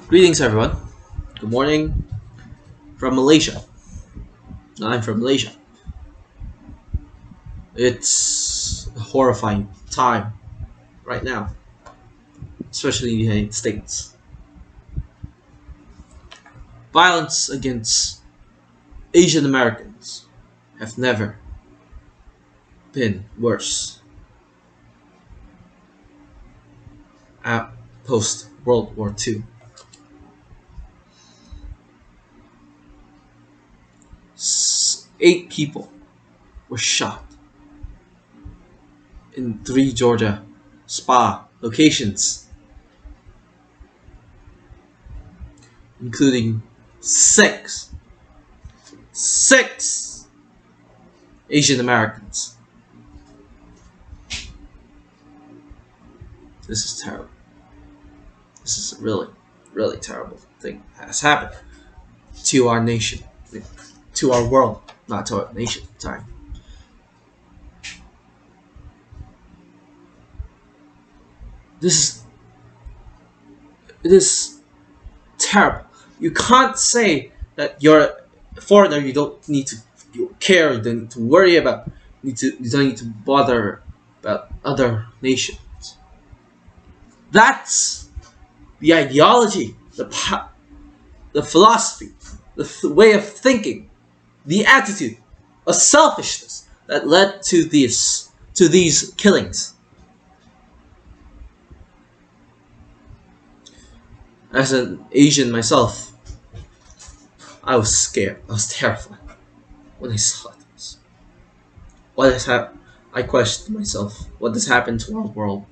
Greetings, everyone. Good morning from Malaysia. I'm from Malaysia. It's a horrifying time right now, especially in the United States. Violence against Asian Americans have never been worse at post World War II. 8 people were shot in 3 Georgia spa locations, including six Asian Americans. This is terrible. This is a really, really terrible thing that has happened to our nation, to our world, not to our nation. Sorry. It is terrible. You can't say that you're a foreigner. You don't need to care. You don't need to worry about. You don't need to bother about other nations. That's the ideology, the philosophy, the way of thinking, the attitude of selfishness that led to these killings. As an Asian myself, I was scared. I was terrified when I saw this. What has happened? I questioned myself. What has happened to our world?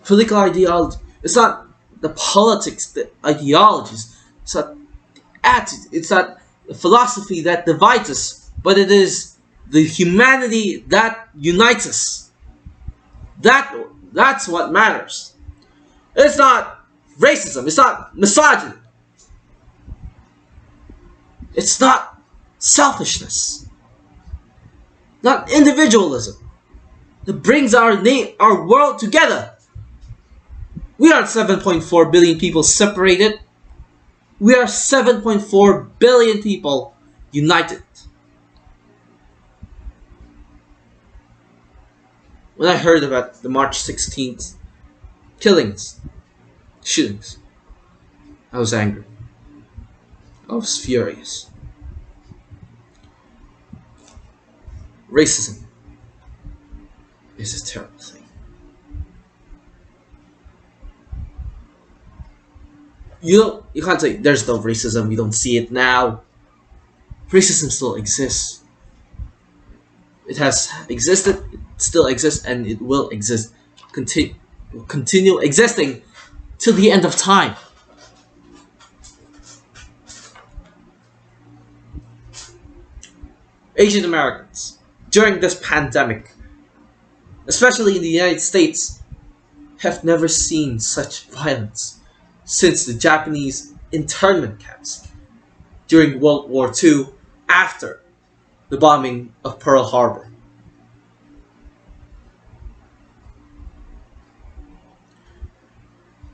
Political ideology. It's not the politics, the ideologies. It's not the attitude. It's not the philosophy that divides us, but it is the humanity that unites us. That's what matters. It's not racism. It's not misogyny. It's not selfishness. Not individualism. That brings our world together. We are 7.4 billion people separated. We are 7.4 billion people united. When I heard about the March 16th shootings, I was angry. I was furious. Racism is a terrible thing. You can't say there's no racism, we don't see it now. Racism still exists. It has existed, it still exists, and it will exist. Continue existing till the end of time. Asian Americans, during this pandemic, especially in the United States, have never seen such violence since the Japanese internment camps during World War II after the bombing of Pearl Harbor.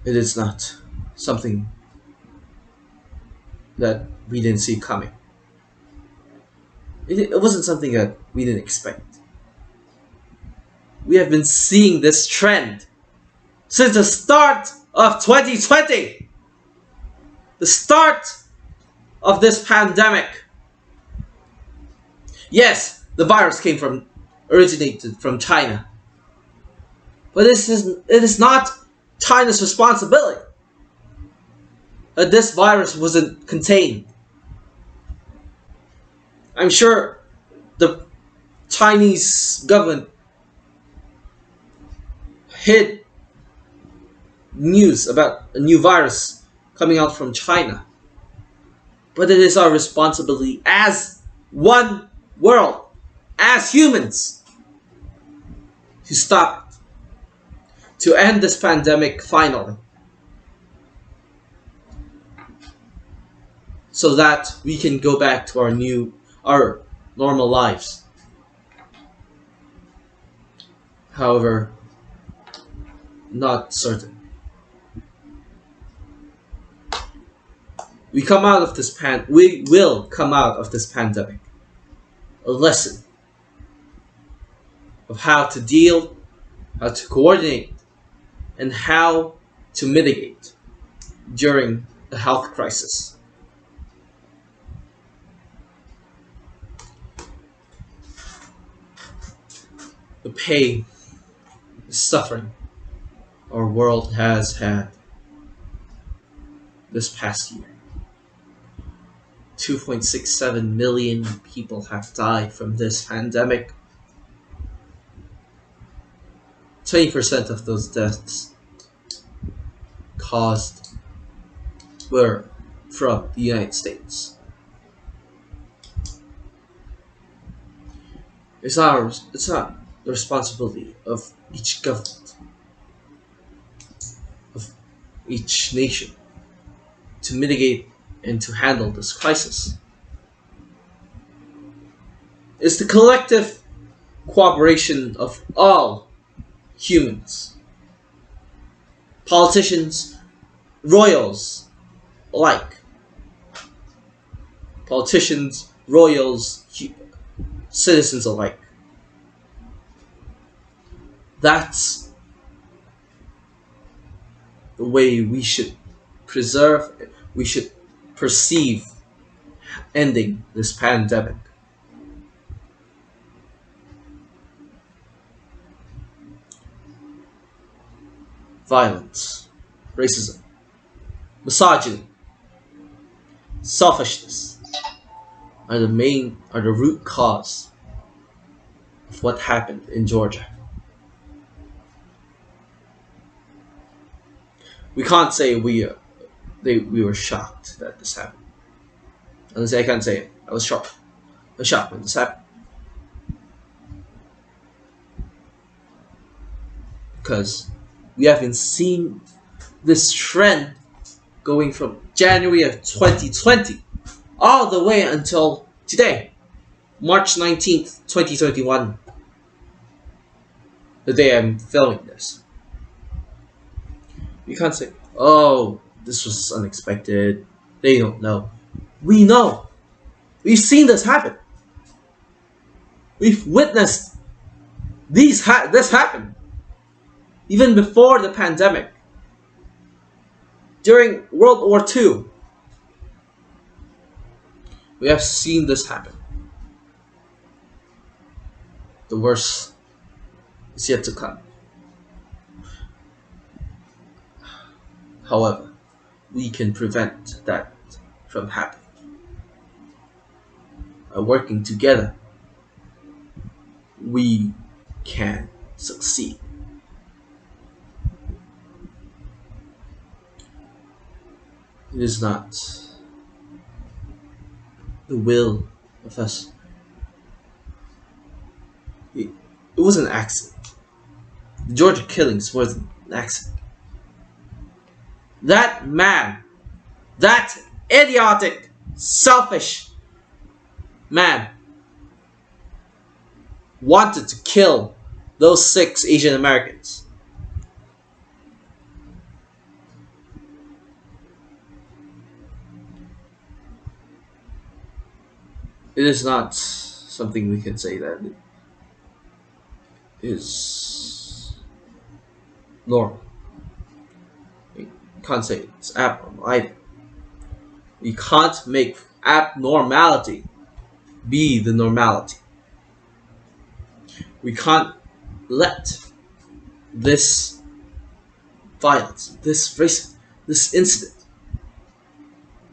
It is not something that we didn't see coming. It wasn't something that we didn't expect. We have been seeing this trend since the start of 2020. The start of this pandemic. Yes, the virus originated from China. But it is not China's responsibility that this virus wasn't contained. I'm sure the Chinese government hid news about a new virus coming out from China. But it is our responsibility as one world, as humans, to stop it, to end this pandemic finally, so that we can go back to our normal lives. However, not certain. We will come out of this pandemic a lesson of how to deal, how to coordinate, and how to mitigate during a health crisis. The pain, the suffering our world has had this past year. 2.67 million people have died from this pandemic. 20% of those deaths caused were from the United States. It's not the responsibility of each government, of each nation, to mitigate and to handle this crisis. It's the collective cooperation of all humans, politicians, royals alike. Politicians, royals, citizens alike. That's the way we should preserve, we should perceive ending this pandemic. Violence, racism, misogyny, selfishness are the root cause of what happened in Georgia. We can't say we were shocked that this happened. Honestly, I can't say it. I was shocked. I was shocked when this happened. Because we have been seeing this trend going from January of 2020 all the way until today, March 19th, 2021, the day I'm filming this. You can't say, oh, this was unexpected. They don't know. We know. We've seen this happen. We've witnessed this happen. Even before the pandemic. During World War II. We have seen this happen. The worst is yet to come. However, we can prevent that from happening. By working together, we can succeed. It is not the will of us. It was an accident. The Georgia killings was an accident. That man, that idiotic, selfish man wanted to kill those 6 Asian Americans. It is not something we can say that is normal. We can't say it's abnormal either. We can't make abnormality be the normality. We can't let this violence, this racism, this incident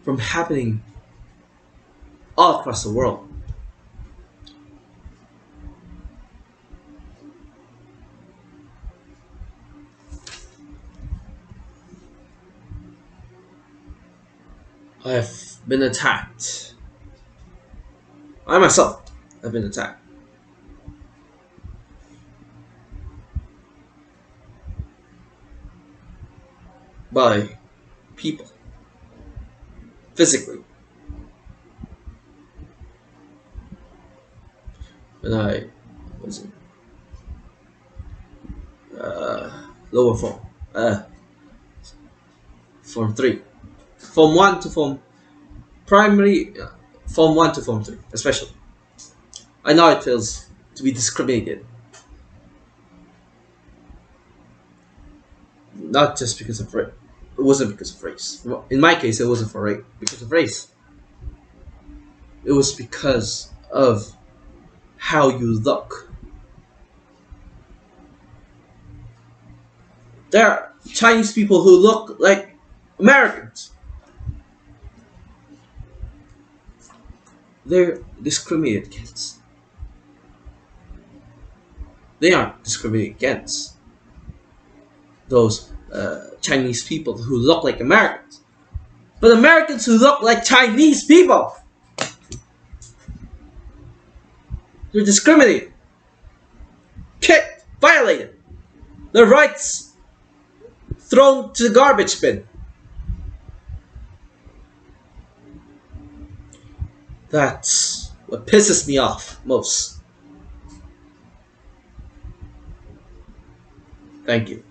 from happening all across the world. I have been attacked. I myself have been attacked. By people. Physically. When I was in lower form. uh, Form 3. Form 1 to Form Primary, Form 1 to Form 3, especially. I know it feels to be discriminated. Not just because of race. It wasn't because of race. In my case, it wasn't for race. Because of race. It was because of how you look. There are Chinese people who look like Americans. They're discriminated against. They aren't discriminated against those Chinese people who look like Americans. But Americans who look like Chinese people, they're discriminated, kicked, violated, their rights thrown to the garbage bin. That's what pisses me off most. Thank you.